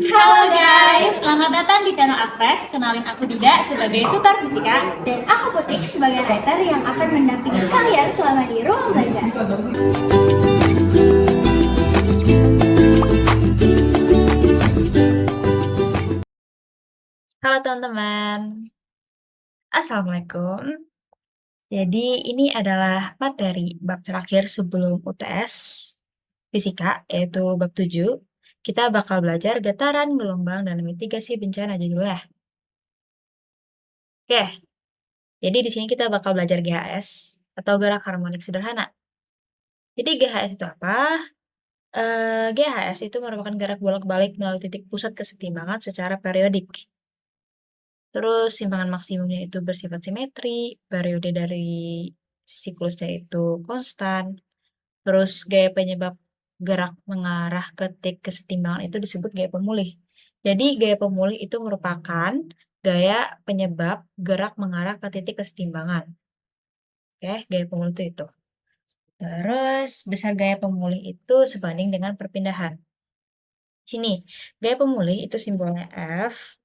Halo guys, selamat datang di channel Apres. Kenalin aku Dida sebagai tutor fisika. Dan aku Putih sebagai writer yang akan mendampingi kalian selama di ruang belajar. Halo teman-teman, Assalamualaikum. Jadi ini adalah materi bab terakhir sebelum UTS fisika, yaitu bab 7. Kita bakal belajar getaran, gelombang, dan mitigasi bencana judulnya. Oke, jadi di sini kita bakal belajar GHS atau gerak harmonik sederhana. Jadi GHS itu apa? GHS itu merupakan gerak bolak-balik melalui titik pusat kesetimbangan secara periodik. Terus simpangan maksimumnya itu bersifat simetri, periode dari siklusnya itu konstan. Terus gaya penyebab gerak mengarah ke titik kesetimbangan itu disebut gaya pemulih. Jadi gaya pemulih itu merupakan gaya penyebab gerak mengarah ke titik kesetimbangan. Oke, gaya pemulih itu. Terus besar gaya pemulih itu sebanding dengan perpindahan. Sini, gaya pemulih itu simbolnya F.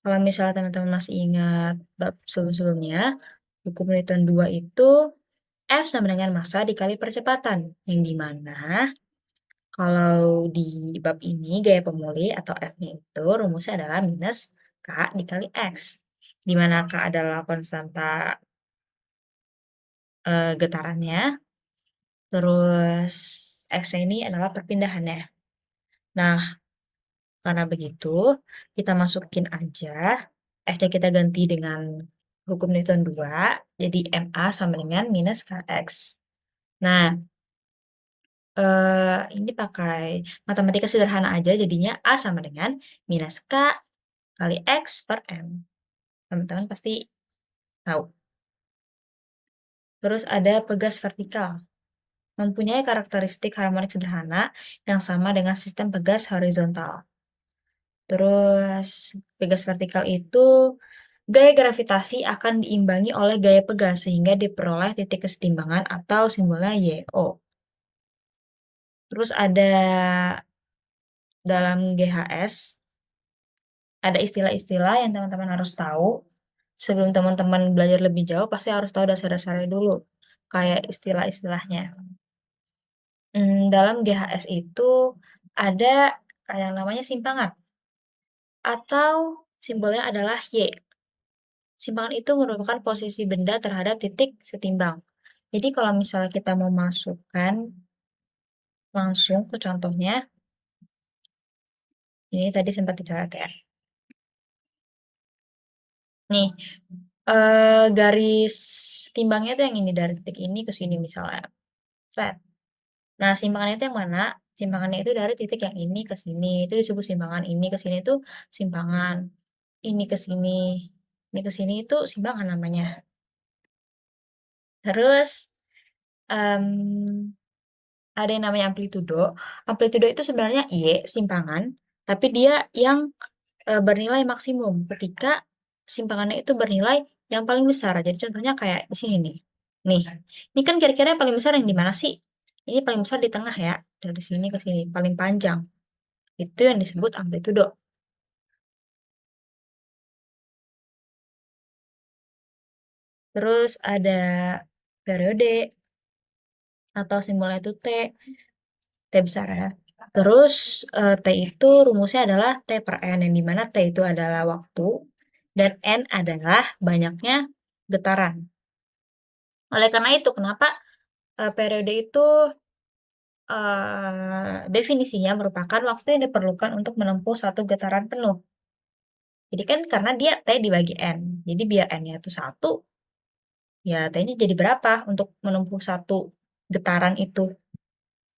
Kalau misalnya teman-teman masih ingat bab sebelum-sebelumnya, hukum Newton 2 itu F sama dengan massa dikali percepatan. Yang dimana kalau di bab ini gaya pemulih atau F-nya itu rumusnya adalah minus K dikali X. Dimana K adalah konstanta getarannya, terus X ini adalah perpindahannya. Nah, karena begitu, kita masukin aja, F-nya kita ganti dengan hukum Newton 2, jadi MA sama dengan minus KX. Nah, ini pakai matematika sederhana aja, jadinya A sama dengan minus K kali X per M. Teman-teman pasti tahu. Terus ada pegas vertikal. Mempunyai karakteristik harmonik sederhana yang sama dengan sistem pegas horizontal. Terus pegas vertikal itu gaya gravitasi akan diimbangi oleh gaya pegas sehingga diperoleh titik kesetimbangan atau simbolnya YO. Terus ada dalam GHS ada istilah-istilah yang teman-teman harus tahu. Sebelum teman-teman belajar lebih jauh pasti harus tahu dasar-dasarnya dulu. Kayak istilah-istilahnya. Dalam GHS itu ada yang namanya simpangan atau simbolnya adalah Y. Simpangan itu merupakan posisi benda terhadap titik setimbang. Jadi kalau misalnya kita mau masukkan langsung ke contohnya, ini tadi sempat dicoret ya. Nih, garis timbangnya tuh yang ini dari titik ini ke sini misalnya. Flat. Nah, simpangannya itu yang mana? Simpangannya itu dari titik yang ini ke sini. Itu disebut simpangan. Ini ke sini itu simpangan. Ini ke sini. Ini ke sini itu simpangan namanya. Terus, ada yang namanya amplitudo. Amplitudo itu sebenarnya Y, simpangan, tapi dia yang bernilai maksimum ketika simpangannya itu bernilai yang paling besar. Jadi contohnya kayak di sini nih. Nih, ini kan kira-kira yang paling besar yang di mana sih? Ini paling besar di tengah ya, dari sini ke sini, paling panjang. Itu yang disebut amplitudo. Terus ada periode atau simbolnya itu T, T besar ya. Terus T itu rumusnya adalah T per N, yang dimana T itu adalah waktu, dan N adalah banyaknya getaran. Oleh karena itu, kenapa periode itu definisinya merupakan waktu yang diperlukan untuk menempuh satu getaran penuh. Jadi kan karena dia T dibagi N, jadi biar N-nya itu 1, ya T-nya jadi berapa untuk menempuh satu getaran itu.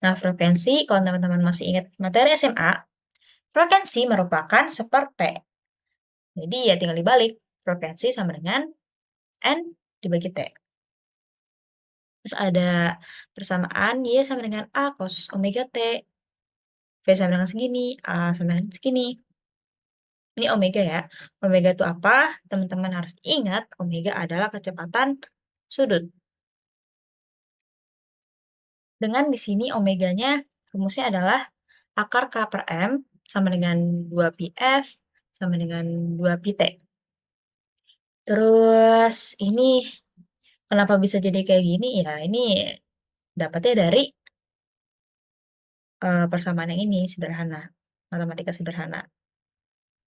Nah, frekuensi, kalau teman-teman masih ingat materi SMA, frekuensi merupakan seper-T. Jadi ya tinggal dibalik, frekuensi sama dengan N dibagi T. Terus ada persamaan Y sama dengan A cos omega T. V sama dengan segini, A sama dengan segini. Ini omega ya. Omega itu apa? Teman-teman harus ingat, omega adalah kecepatan sudut. Dengan di sini omeganya rumusnya adalah Akar K per M sama dengan 2πf sama dengan 2πt. Terus ini kenapa bisa jadi kayak gini ya? Ini dapatnya dari persamaan yang ini sederhana, matematika sederhana.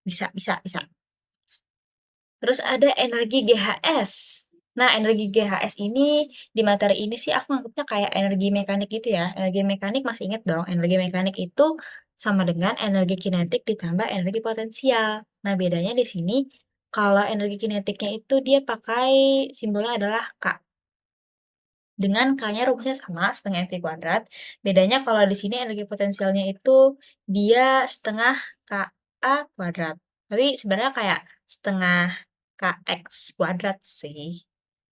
Bisa, bisa, bisa. Terus ada energi GHS. Nah, energi GHS ini di materi ini sih aku anggapnya kayak energi mekanik gitu ya. Energi mekanik masih inget dong, energi mekanik itu sama dengan energi kinetik ditambah energi potensial. Nah, bedanya di sini kalau energi kinetiknya itu dia pakai simbolnya adalah K. Dengan K-nya rumusnya sama, setengah mv kuadrat. Bedanya kalau di sini energi potensialnya itu dia setengah KA kuadrat. Tapi sebenarnya kayak setengah KX kuadrat sih.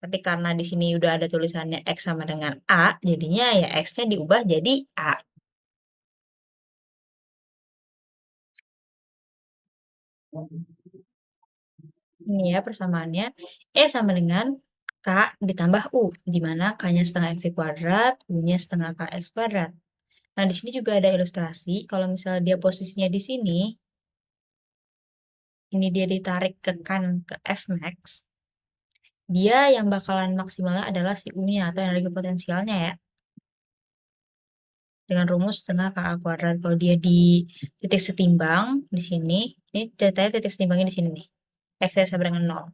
Tapi karena di sini udah ada tulisannya X sama dengan A, jadinya ya X-nya diubah jadi A. Ini ya persamaannya. E sama dengan K ditambah U, di mana K-nya setengah mv kuadrat, U-nya setengah KX kuadrat. Nah, di sini juga ada ilustrasi. Kalau misalnya dia posisinya di sini, ini dia ditarik ke kanan ke F max, dia yang bakalan maksimalnya adalah si U-nya atau energi potensialnya ya. Dengan rumus setengah KA kuadrat. Kalau dia di titik setimbang di sini, ini ceritanya titik setimbangnya di sini nih. X-nya sama dengan 0.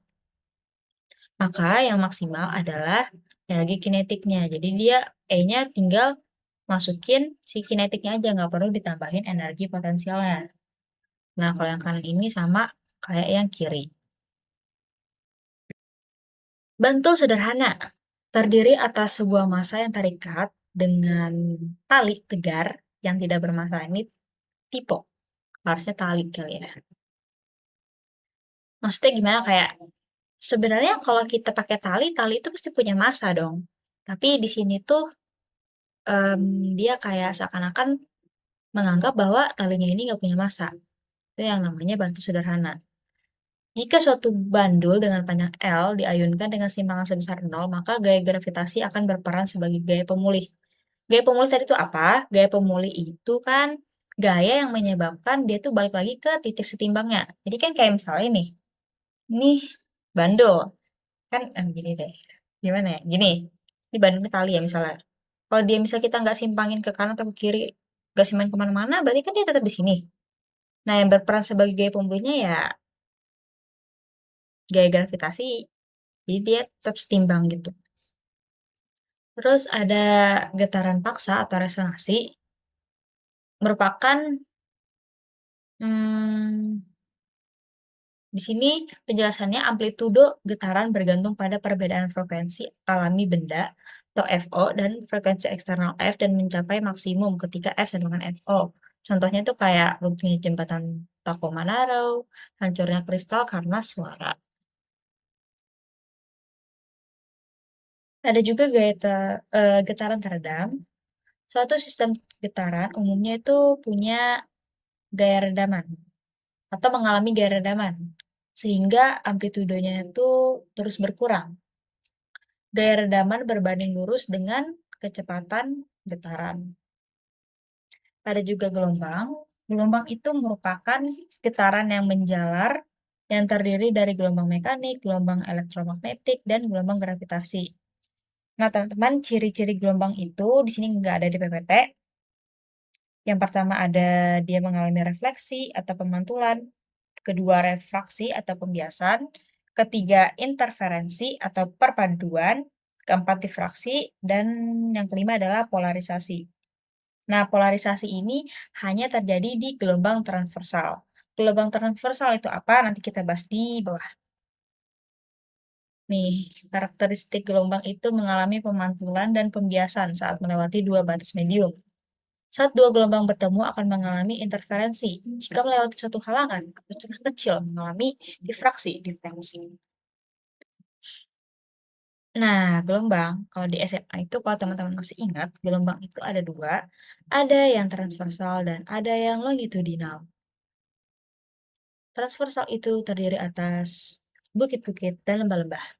Maka yang maksimal adalah energi kinetiknya. Jadi dia E-nya tinggal masukin si kinetiknya aja, nggak perlu ditambahin energi potensialnya. Nah, kalau yang kanan ini sama kayak yang kiri. Bantul sederhana terdiri atas sebuah massa yang terikat dengan tali tegar yang tidak bermassa. Ini tipe, harusnya tali kali ya. Maksudnya gimana kayak sebenarnya kalau kita pakai tali, tali itu pasti punya massa dong. Tapi di sini tuh dia kayak seakan-akan menganggap bahwa talinya ini nggak punya massa. Itu yang namanya bantul sederhana. Jika suatu bandul dengan panjang L diayunkan dengan simpangan sebesar 0, maka gaya gravitasi akan berperan sebagai gaya pemulih. Gaya pemulih tadi itu apa? Gaya pemulih itu kan gaya yang menyebabkan dia tuh balik lagi ke titik setimbangnya. Jadi kan kayak misalnya ini bandul. Kan gini deh. Gimana ya? Gini, ini bandulnya kali ya misalnya. Kalau dia misal kita nggak simpangin ke kanan atau ke kiri, nggak simpangin kemana-mana, berarti kan dia tetap di sini. Nah, yang berperan sebagai gaya pemulihnya ya gaya gravitasi. Jadi dia tetap setimbang gitu. Terus ada getaran paksa atau resonansi merupakan hmm, di sini penjelasannya amplitudo getaran bergantung pada perbedaan frekuensi alami benda atau FO dan frekuensi eksternal F dan mencapai maksimum ketika F sama dengan FO. Contohnya tuh kayak runtuhnya jembatan Toko Manado, hancurnya kristal karena suara. Ada juga getaran teredam. Suatu sistem getaran umumnya itu punya gaya redaman atau mengalami gaya redaman sehingga amplitudonya itu terus berkurang. Gaya redaman berbanding lurus dengan kecepatan getaran. Ada juga gelombang. Gelombang itu merupakan getaran yang menjalar yang terdiri dari gelombang mekanik, gelombang elektromagnetik, dan gelombang gravitasi. Nah, teman-teman, ciri-ciri gelombang itu di sini nggak ada di PPT. Yang pertama ada dia mengalami refleksi atau pemantulan, kedua refraksi atau pembiasan, ketiga interferensi atau perpaduan, keempat difraksi, dan yang kelima adalah polarisasi. Nah, polarisasi ini hanya terjadi di gelombang transversal. Gelombang transversal itu apa? Nanti kita bahas di bawah. Nih, karakteristik gelombang itu mengalami pemantulan dan pembiasan saat melewati dua batas medium. Saat dua gelombang bertemu akan mengalami interferensi. Jika melewati suatu halangan atau celah kecil mengalami difraksi. Nah, gelombang, kalau di SMA itu, kalau teman-teman masih ingat, gelombang itu ada dua. Ada yang transversal dan ada yang longitudinal. Transversal itu terdiri atas bukit-bukit dan lembah-lembah.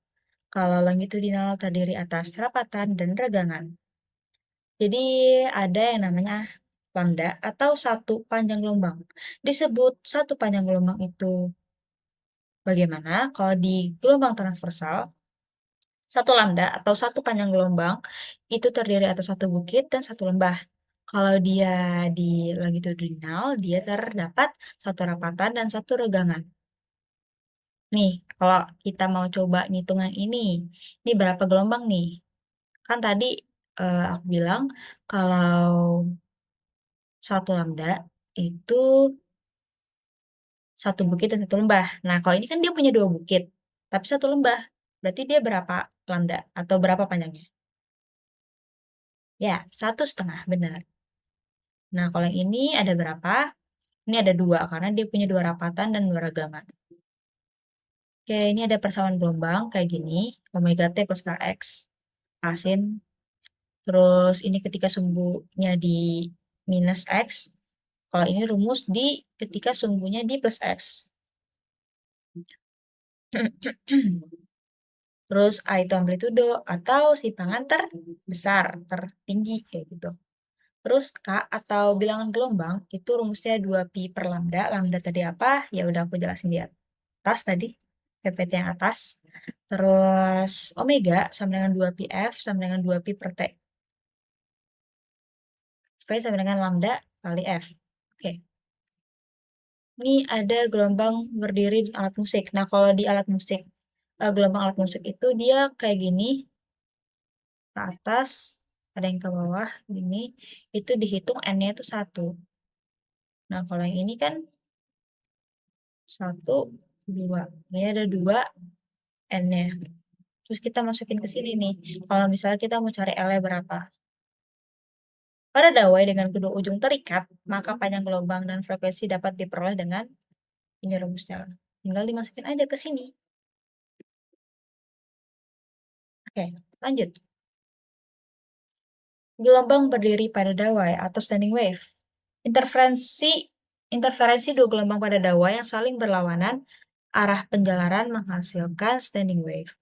Kalau longitudinal terdiri atas serapatan dan regangan. Jadi ada yang namanya lambda atau satu panjang gelombang. Disebut satu panjang gelombang itu bagaimana? Kalau di gelombang transversal, satu lambda atau satu panjang gelombang itu terdiri atas satu bukit dan satu lembah. Kalau dia di longitudinal, dia terdapat satu rapatan dan satu regangan. Nih, kalau kita mau coba ngitung yang ini berapa gelombang nih? Kan tadi aku bilang kalau satu lambda itu satu bukit dan satu lembah. Nah, kalau ini kan dia punya dua bukit, tapi satu lembah. Berarti dia berapa lambda atau berapa panjangnya? Ya, 1,5, benar. Nah, kalau yang ini ada berapa? Ini ada dua, karena dia punya dua rapatan dan dua regangan. Oke, ini ada persamaan gelombang kayak gini, omega T plus Kx, asin. Terus ini ketika sumbunya di minus X, kalau ini rumus di ketika sumbunya di plus X. Terus A itu amplitudo atau simpangan terbesar, tertinggi kayak gitu. Terus K atau bilangan gelombang itu rumusnya 2pi per lambda. Lambda tadi apa? Ya udah aku jelasin di atas tadi. PPT yang atas. Terus omega sama dengan 2pi F sama dengan 2pi per T. V sama dengan lambda kali F. Oke. Ini ada gelombang berdiri di alat musik. Nah, kalau di alat musik, gelombang alat musik itu dia kayak gini, ke atas, ada yang ke bawah, gini, itu dihitung N-nya itu 1. Nah, kalau yang ini kan 1, 2. Ini ada 2 N-nya. Terus kita masukin ke sini nih. Kalau misalnya kita mau cari L-nya berapa. Pada dawai dengan kedua ujung terikat, maka panjang gelombang dan frekuensi dapat diperoleh dengan ini rumusnya. Tinggal dimasukin aja ke sini. Oke, lanjut. Gelombang berdiri pada dawai atau standing wave. Interferensi dua gelombang pada dawai yang saling berlawanan arah penjalaran menghasilkan standing wave.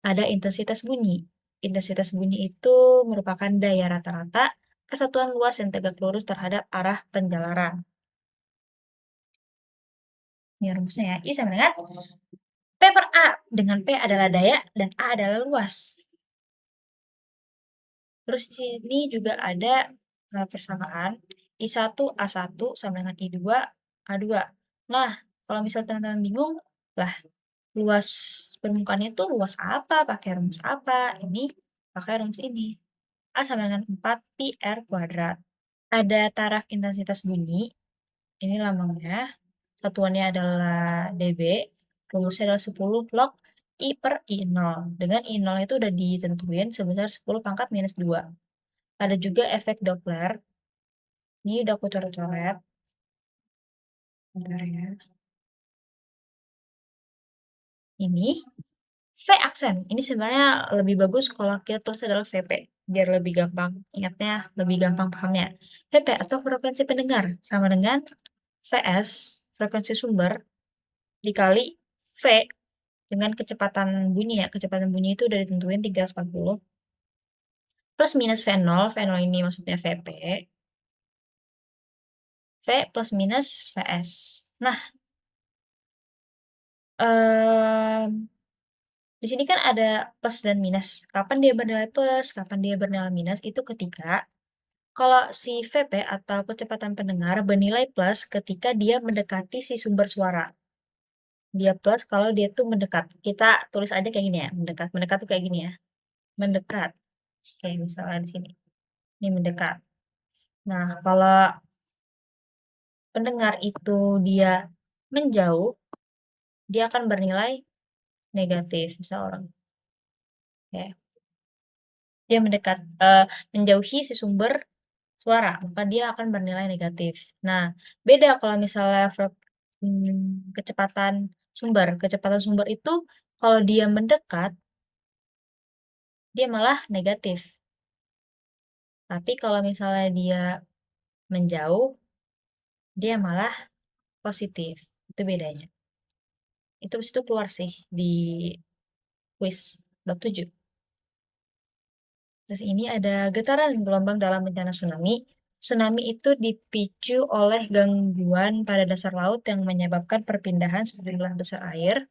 Ada intensitas bunyi. Intensitas bunyi itu merupakan daya rata-rata kesatuan luas yang tegak lurus terhadap arah penjalaran. Ini rumusnya ya. I sama dengan P per A. Dengan P adalah daya dan A adalah luas. Terus di sini juga ada persamaan I1 A1 sama dengan I2 A2. Nah, kalau misalnya teman-teman bingung, lah luas permukaan itu luas apa? Pakai rumus apa? Ini pakai rumus ini. A sama dengan 4 pi R kuadrat. Ada taraf intensitas bunyi. Ini lambangnya. Satuannya adalah dB. Rumusnya adalah 10 log I per I0. Dengan I0 itu udah ditentuin sebesar 10 pangkat minus 2. Ada juga efek Doppler. Ini udah aku coret-coret. Bentar ya. Ini V aksen. Ini sebenarnya lebih bagus kalau kita tulis adalah VP. Biar lebih gampang ingatnya, lebih gampang pahamnya. VP atau frekuensi pendengar sama dengan VS, frekuensi sumber, dikali V dengan kecepatan bunyi ya. Kecepatan bunyi itu udah ditentuin 340. Plus minus V0. V0 ini maksudnya VP. V plus minus VS. Nah, di sini kan ada plus dan minus. Kapan dia bernilai plus, kapan dia bernilai minus, itu ketika kalau si VP atau kecepatan pendengar bernilai plus ketika dia mendekati si sumber suara. Dia plus kalau dia tuh mendekat. Kita tulis aja kayak gini ya, mendekat. Mendekat tuh kayak gini ya. Mendekat. Kayak misalnya di sini. Ini mendekat. Nah, kalau pendengar itu dia menjauh, dia akan bernilai negatif. Misal orang. Ya. Dia menjauhi si sumber suara, maka dia akan bernilai negatif. Nah, beda kalau misalnya kecepatan sumber. Kecepatan sumber itu kalau dia mendekat, dia malah negatif. Tapi kalau misalnya dia menjauh, dia malah positif. Itu bedanya. Itu keluar sih di quiz bab 7. Terus ini ada getaran gelombang dalam bencana tsunami. Tsunami itu dipicu oleh gangguan pada dasar laut yang menyebabkan perpindahan sejumlah besar air.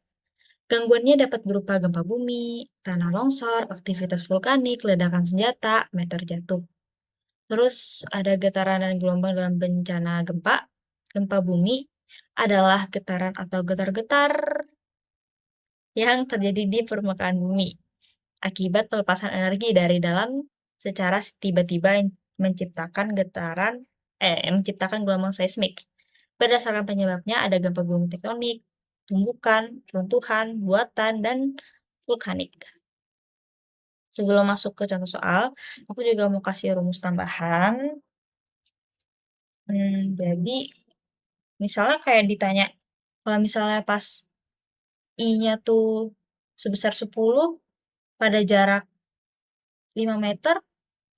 Gangguannya dapat berupa gempa bumi, tanah longsor, aktivitas vulkanik, ledakan senjata, meteor jatuh. Terus ada getaran dan gelombang dalam bencana gempa. Gempa bumi adalah getaran atau getar-getar yang terjadi di permukaan bumi akibat pelepasan energi dari dalam secara tiba-tiba yang menciptakan gelombang seismik. Berdasarkan penyebabnya ada gempa bumi tektonik, tumbukan, runtuhan, buatan, dan vulkanik. Sebelum masuk ke contoh soal, aku juga mau kasih rumus tambahan. Jadi, misalnya kayak ditanya, kalau misalnya pas I-nya tuh sebesar 10 pada jarak 5 meter,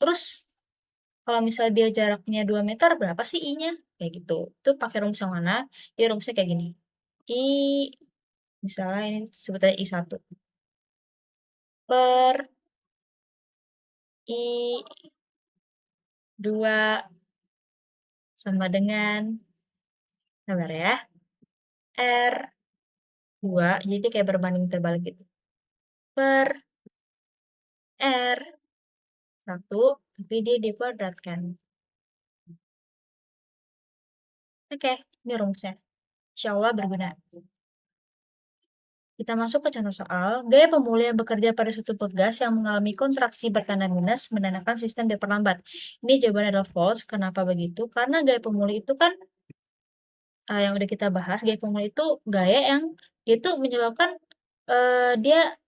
terus kalau misalnya dia jaraknya 2 meter, berapa sih I-nya? Kayak gitu. Itu pakai rumus yang mana? Ya rumusnya kayak gini. I, misalnya ini sebutnya I1 per I2 sama dengan, sabar ya, R2, jadi kayak berbanding terbalik gitu, per R1, tapi dia dikuadratkan. Oke, ini rumusnya. Insyaallah berguna. Kita masuk ke contoh soal. Gaya pemulih yang bekerja pada suatu pegas yang mengalami kontraksi bertanda minus menandakan sistem diperlambat. Ini jawabannya adalah false. Kenapa begitu? Karena gaya pemulih itu kan yang udah kita bahas, gaya pemulih itu gaya yang itu menyebabkan dia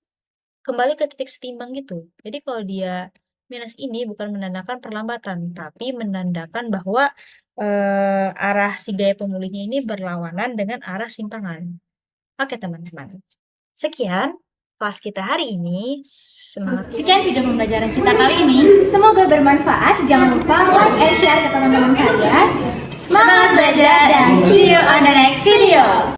kembali ke titik setimbang gitu. Jadi kalau dia minus ini bukan menandakan perlambatan, tapi menandakan bahwa arah si gaya pemulihnya ini berlawanan dengan arah simpangan. Oke teman-teman, sekian kelas kita hari ini. Semangat. Sekian video pembelajaran kita kali ini. Semoga bermanfaat. Jangan lupa like and share ke teman-teman kalian. Semangat belajar dan see you on the next video.